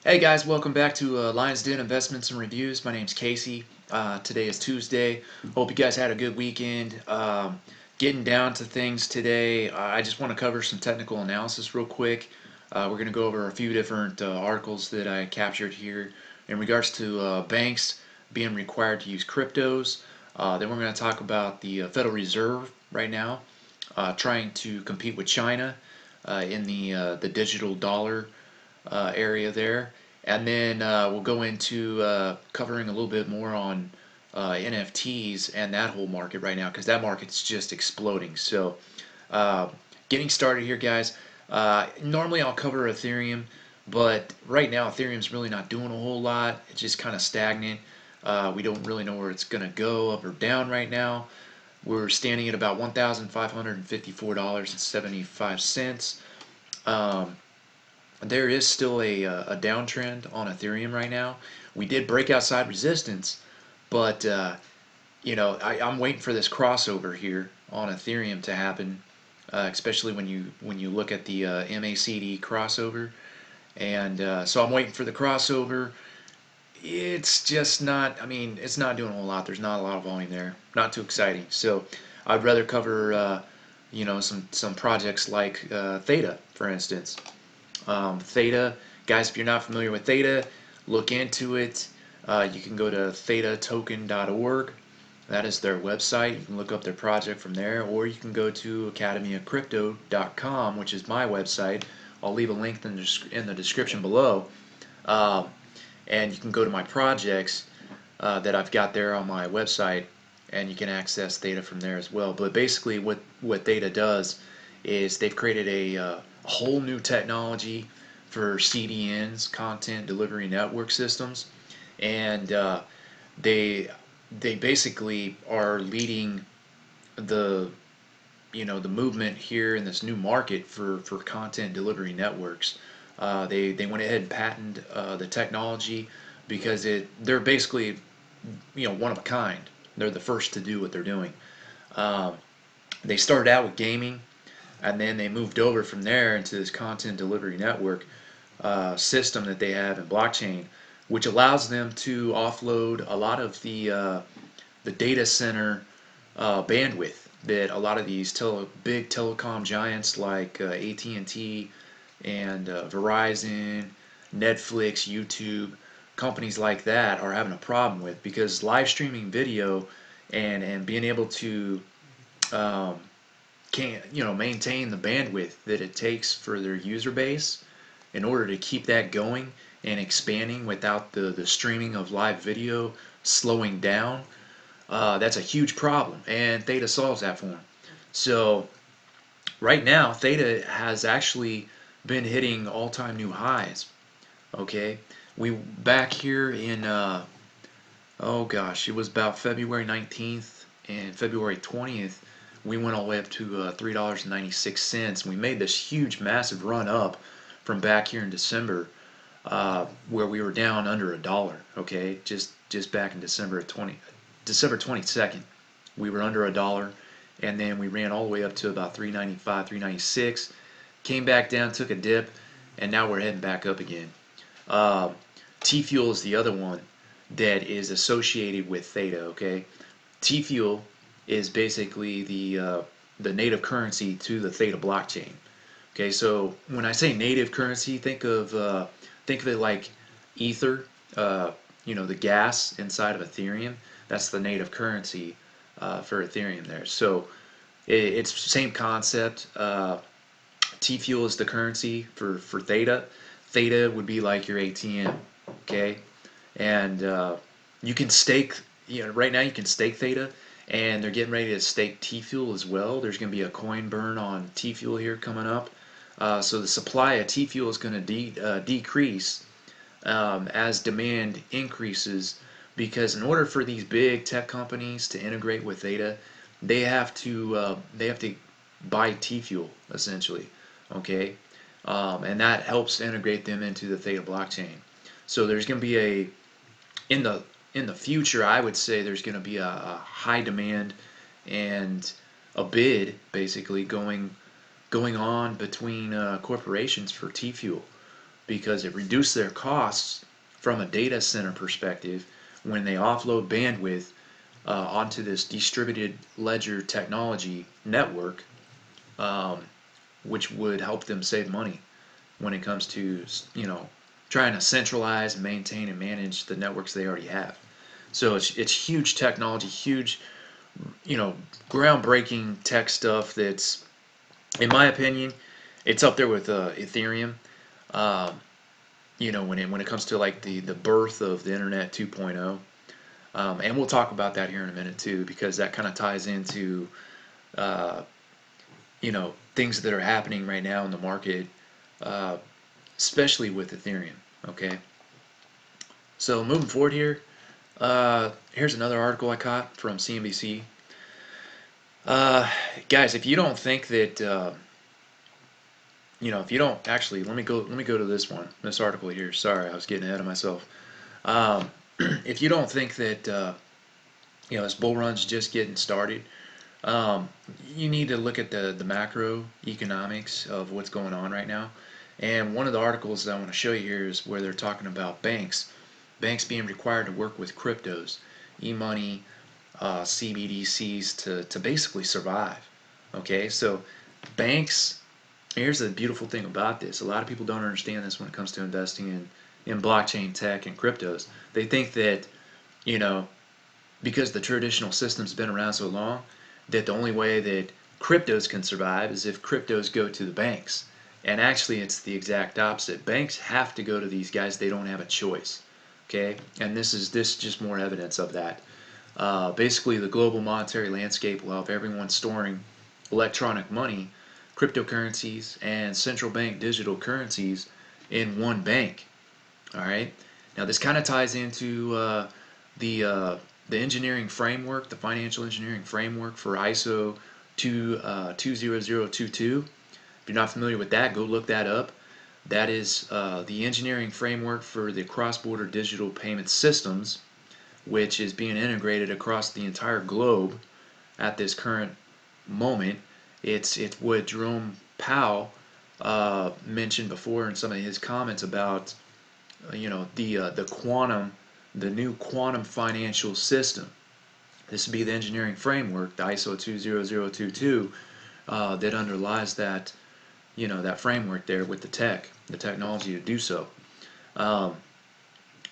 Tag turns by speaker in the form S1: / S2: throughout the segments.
S1: Hey guys, welcome back to Lions Den Investments and Reviews. My name's Casey. Today is Tuesday. Hope you guys had a good weekend. Getting down to things today, I just want to cover some technical analysis real quick. We're going to go over a few different articles that I captured here in regards to banks being required to use cryptos. Then we're going to talk about the Federal Reserve right now trying to compete with China in the digital dollar area there. And then we'll go into covering a little bit more on NFTs and that whole market right now because that market's just exploding. So, uh, getting started here, guys. Normally I'll cover Ethereum, but right now Ethereum's really not doing a whole lot. It's just kind of stagnant. We don't really know where it's going to go, up or down right now. We're standing at about $1,554.75. Um, there is still a downtrend on Ethereum right now. We did break outside resistance, but I'm waiting for this crossover here on Ethereum to happen, especially when you look at the MACD crossover, and so I'm waiting for the crossover. It's just not. I mean, it's not doing a whole lot. There's not a lot of volume there. Not too exciting. So I'd rather cover some projects like Theta, for instance. Theta, guys, if you're not familiar with Theta, look into it. You can go to thetatoken.org. That is their website. You can look up their project from there, or you can go to academyofcrypto.com, which is my website. I'll leave a link in the description below. Um, and you can go to my projects that I've got there on my website, and you can access Theta from there as well. But basically, what Theta does is they've created a whole new technology for CDNs, content delivery network systems, and they they basically are leading the the movement here in this new market for content delivery networks. They went ahead and patented the technology because they're basically one of a kind. They're the first to do what they're doing. Um, they started out with gaming, and then they moved over from there into this content delivery network system that they have in blockchain, which allows them to offload a lot of the data center bandwidth that a lot of these big telecom giants like AT&T and Verizon, Netflix, YouTube, companies like that are having a problem with because live streaming video and being able to um, can maintain the bandwidth that it takes for their user base in order to keep that going and expanding without the streaming of live video slowing down. That's a huge problem, and Theta solves that for them. So right now, Theta has actually been hitting all-time new highs. Okay, we back here in oh gosh, it was about February 19th and February 20th. We went all the way up to $3.96. We made this huge, massive run up from back here in December, where we were down under a dollar. Okay, just back in December 22nd, we were under a dollar, and then we ran all the way up to about 395, 396. Came back down, took a dip, and now we're heading back up again. Uh, TFuel is the other one that is associated with Theta. Okay, TFuel is basically the native currency to the Theta blockchain. Okay, so when I say native currency, think of it like Ether. The gas inside of Ethereum. That's the native currency for Ethereum there. So it's the same concept. TFuel is the currency for Theta. Theta would be like your ATM. Okay, and you can stake. Right now you can stake Theta, and they're getting ready to stake TFuel as well. There's going to be a coin burn on TFuel here coming up. So the supply of TFuel is going to decrease as demand increases because in order for these big tech companies to integrate with Theta, they have to buy TFuel essentially. Okay, and that helps integrate them into the Theta blockchain. So there's going to be in the in the future, I would say there's going to be a high demand and a bid basically going on between corporations for TFuel. because it reduced their costs from a data center perspective when they offload bandwidth onto this distributed ledger technology network, um, which would help them save money when it comes to, trying to centralize, maintain, and manage the networks they already have. So it's huge technology, huge, you know, groundbreaking tech stuff that's, in my opinion, it's up there with Ethereum. Um, when it comes to like the birth of the Internet 2.0. And we'll talk about that here in a minute too, because that kind of ties into uh, things that are happening right now in the market, uh, especially with Ethereum. Okay, so moving forward here, here's another article I caught from CNBC. Uh, Guys, if you don't think that, if you don't actually, let me go to this one, this article here. Sorry, I was getting ahead of myself. Um, if you don't think that, this bull run's just getting started, um, you need to look at the macroeconomics of what's going on right now. And one of the articles that I want to show you here is where they're talking about banks being required to work with cryptos, e-money, CBDCs to basically survive. Okay, so banks. Here's the beautiful thing about this. A lot of people don't understand this when it comes to investing in blockchain tech and cryptos. They think that, you know, because the traditional system's been around so long, that the only way that cryptos can survive is if cryptos go to the banks. And actually, it's the exact opposite. Banks have to go to these guys. They don't have a choice. Okay, and this is just more evidence of that. Basically, the global monetary landscape will have everyone storing electronic money, cryptocurrencies, and central bank digital currencies in one bank. All right. Now this kind of ties into the uh, the engineering framework, the financial engineering framework for ISO 20022. If you're not familiar with that, go look that up. That is the engineering framework for the cross-border digital payment systems, which is being integrated across the entire globe at this current moment. It's what Jerome Powell mentioned before in some of his comments about the quantum, the new quantum financial system. This would be the engineering framework, the ISO 20022, that underlies that that framework there with the technology to do so. Um,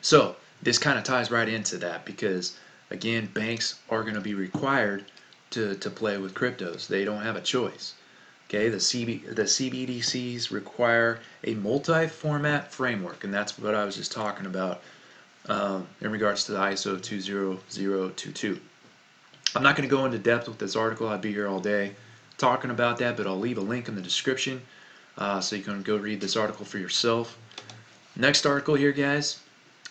S1: so this kind of ties right into that because again, banks are going to be required to play with cryptos. They don't have a choice. Okay, the CBDCs require a multi-format framework, and that's what I was just talking about in regards to the ISO 20022. I'm not going to go into depth with this article. I'd be here all day talking about that, but I'll leave a link in the description so you can go read this article for yourself. Next article here, guys.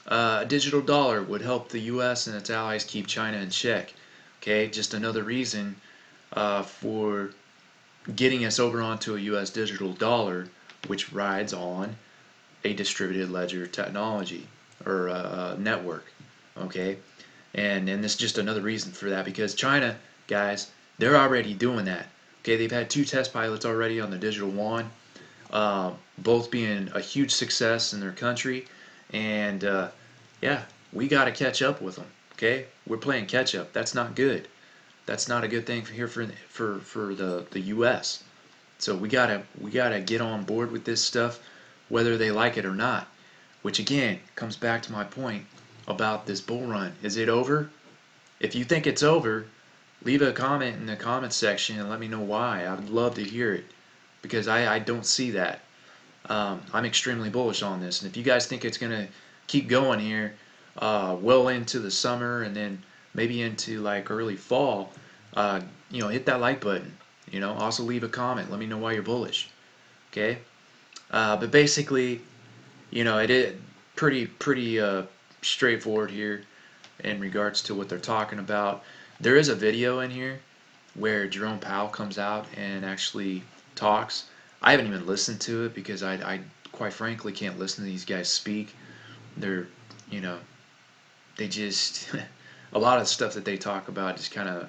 S1: A digital dollar would help the U.S. and its allies keep China in check. Okay, just another reason for getting us over onto a U.S. digital dollar, which rides on a distributed ledger technology or network. Okay, and this is just another reason for that because China, guys, they're already doing that. Okay, they've had 2 test pilots already on the digital yuan, both being a huge success in their country, and yeah, we got to catch up with them. Okay, we're playing catch up. That's not good. That's not a good thing for here for the U.S. So we gotta get on board with this stuff, whether they like it or not. Which again comes back to my point about this bull run. Is it over? If you think it's over, leave a comment in the comment section and let me know why. I would love to hear it because I don't see that. I'm extremely bullish on this, and if you guys think it's gonna keep going here, well into the summer and then maybe into like early fall, hit that like button. Also leave a comment. Let me know why you're bullish. Okay, but basically, it is pretty straightforward here in regards to what they're talking about. There is a video in here where Jerome Powell comes out and actually talks. I haven't even listened to it because I quite frankly can't listen to these guys speak. They're, you know, they just a lot of the stuff that they talk about just kind of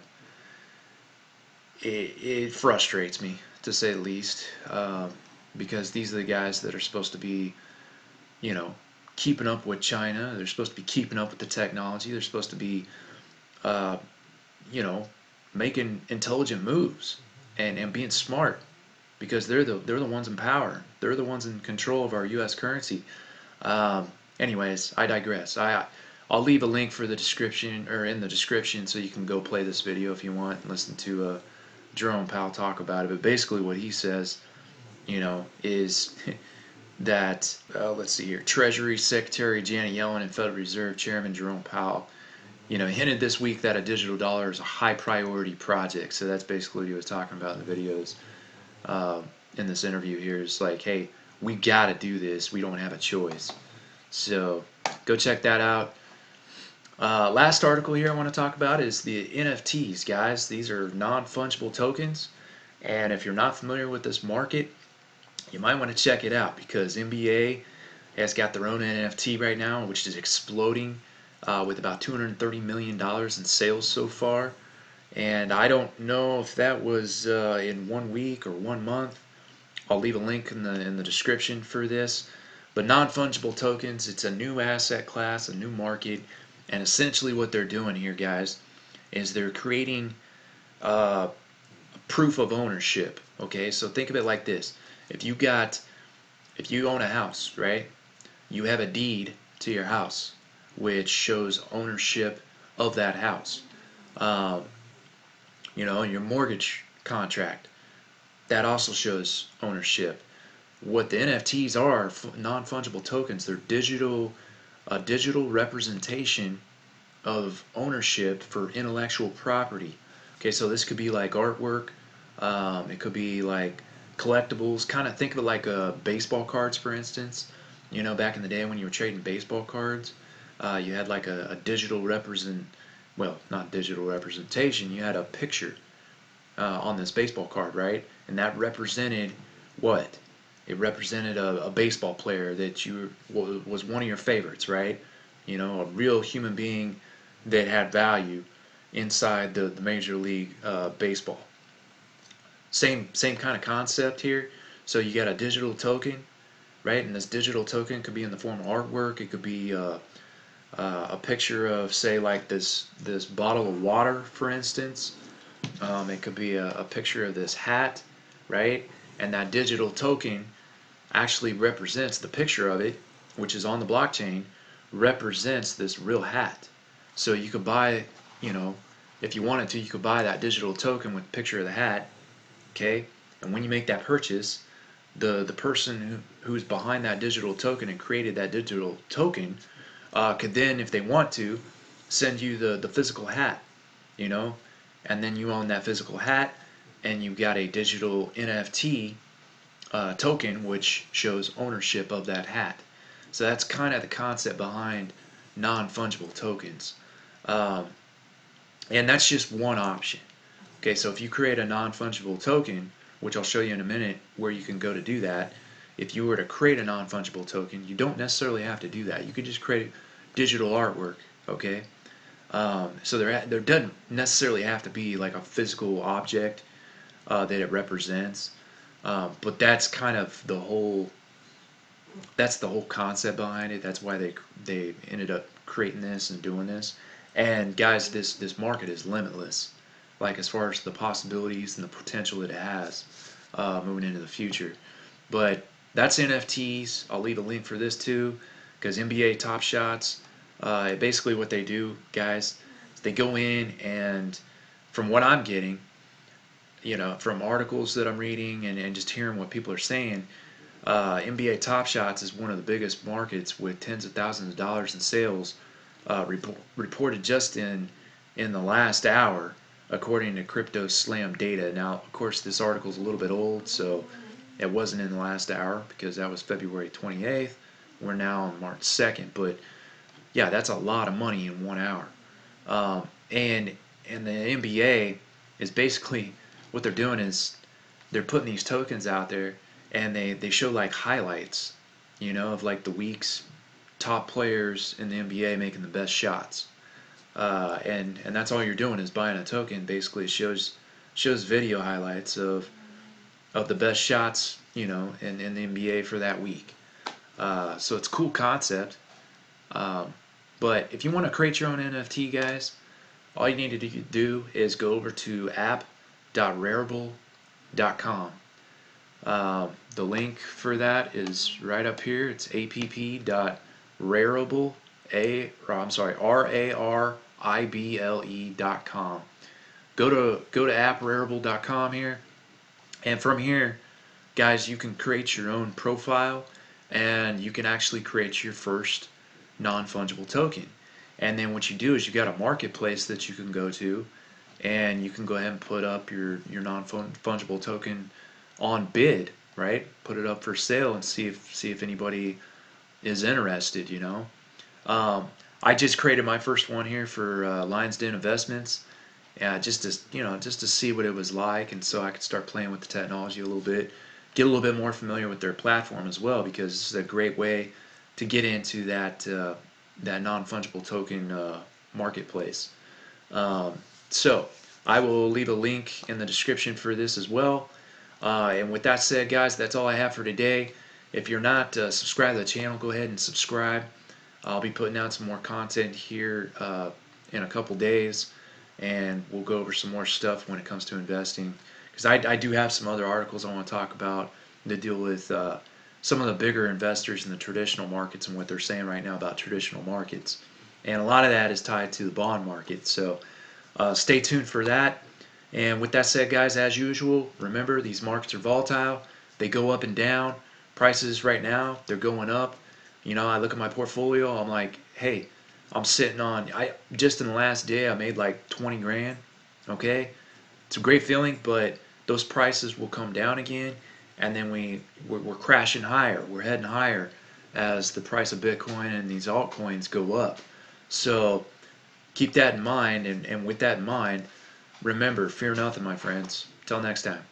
S1: it frustrates me to say the least, because these are the guys that are supposed to be you know, keeping up with China. They're supposed to be keeping up with the technology. They're supposed to be, uh, you know, making intelligent moves and being smart because they're the ones in power. They're the ones in control of our U.S. currency. Um, anyways, I digress. I'll leave a link for the description or in the description so you can go play this video if you want and listen to Jerome Powell talk about it. But basically, what he says, is that let's see here, Treasury Secretary Janet Yellen and Federal Reserve Chairman Jerome Powell, hinted this week that a digital dollar is a high priority project. So that's basically what he was talking about in the videos. In this interview here is like, hey, we got to do this. We don't have a choice. So go check that out. Last article here I want to talk about is the NFTs, guys. These are non-fungible tokens. And if you're not familiar with this market, you might want to check it out because NBA has got their own NFT right now, which is exploding with about $230 million in sales so far. And I don't know if that was in 1 week or 1 month. I'll leave a link in the description for this. But non-fungible tokens, it's a new asset class, a new market, and essentially what they're doing here, guys, is they're creating uh, proof of ownership. Okay, so think of it like this: if you own a house, right? You have a deed to your house, which shows ownership of that house. Um, your mortgage contract that also shows ownership. What the NFTs are, non-fungible tokens, they're a digital representation of ownership for intellectual property. Okay, so this could be like artwork, it could be like collectibles. Kind of think of it like baseball cards, for instance. Back in the day when you were trading baseball cards, you had like a digital well, not digital representation. You had a picture on this baseball card, right? And that represented what? It represented a baseball player that was one of your favorites, right? A real human being that had value inside the Major League Baseball. Same kind of concept here. So you got a digital token, right? And this digital token could be in the form of artwork. It could be a picture of, say, like this bottle of water, for instance. It could be a picture of this hat, right? And that digital token actually represents the picture of it, which is on the blockchain, represents this real hat. So you could buy, if you wanted to, you could buy that digital token with a picture of the hat, okay? And when you make that purchase, the person who's behind that digital token and created that digital token could then, if they want to, send you the physical hat, you know, and then you own that physical hat, and you've got a digital NFT token which shows ownership of that hat. So that's kind of the concept behind non-fungible tokens, um, and that's just one option. Okay, so if you create a non-fungible token, which I'll show you in a minute where you can go to do that, if you were to create a non-fungible token, you don't necessarily have to do that. You could just create digital artwork, okay? So there doesn't necessarily have to be like a physical object that it represents, but that's the whole concept behind it. That's why they ended up creating this and doing this. And guys, this market is limitless. Like as far as the possibilities and the potential that it has moving into the future. But that's NFTs. I'll leave a link for this too, because NBA Top Shots, basically what they do, guys, is they go in and, from what I'm getting, from articles that I'm reading and just hearing what people are saying, NBA Top Shots is one of the biggest markets with tens of thousands of dollars in sales reported just in the last hour, according to Crypto Slam data. Now, of course, this article is a little bit old, so it wasn't in the last hour because that was February 28th. We're now on March 2nd, but yeah, that's a lot of money in 1 hour. And the NBA is basically, what they're doing is they're putting these tokens out there, and they show like highlights, of like the week's top players in the NBA making the best shots. And that's all you're doing is buying a token. Basically, it shows video highlights of the best shots, in the NBA for that week. So it's a cool concept. Um, but if you want to create your own NFT, guys, all you need to do is go over to app.rarible.com. The link for that is right up here. It's app.rarible, rarible.com. Go to apprarible.com here, and from here, guys, you can create your own profile, and you can actually create your first non-fungible token. And then what you do is you got a marketplace that you can go to, and you can go ahead and put up your non-fungible token on bid, right? Put it up for sale and see if anybody is interested. Um, I just created my first one here for Lions Den Investments, just to see what it was like, and so I could start playing with the technology a little bit, get a little bit more familiar with their platform as well, because this is a great way to get into that non fungible token marketplace. Um, so I will leave a link in the description for this as well. And with that said, guys, that's all I have for today. If you're not subscribed to the channel, go ahead and subscribe. I'll be putting out some more content here in a couple days, and we'll go over some more stuff when it comes to investing. Because I do have some other articles I want to talk about that deal with some of the bigger investors in the traditional markets and what they're saying right now about traditional markets. And a lot of that is tied to the bond market. So stay tuned for that. And with that said, guys, as usual, remember these markets are volatile. They go up and down. Prices right now, they're going up. I look at my portfolio. I'm like, hey, I'm sitting on. I just in the last day, I made like 20 grand. Okay, it's a great feeling, but those prices will come down again, and then we're crashing higher. We're heading higher as the price of Bitcoin and these altcoins go up. So keep that in mind, and with that in mind, remember, fear nothing, my friends. Till next time.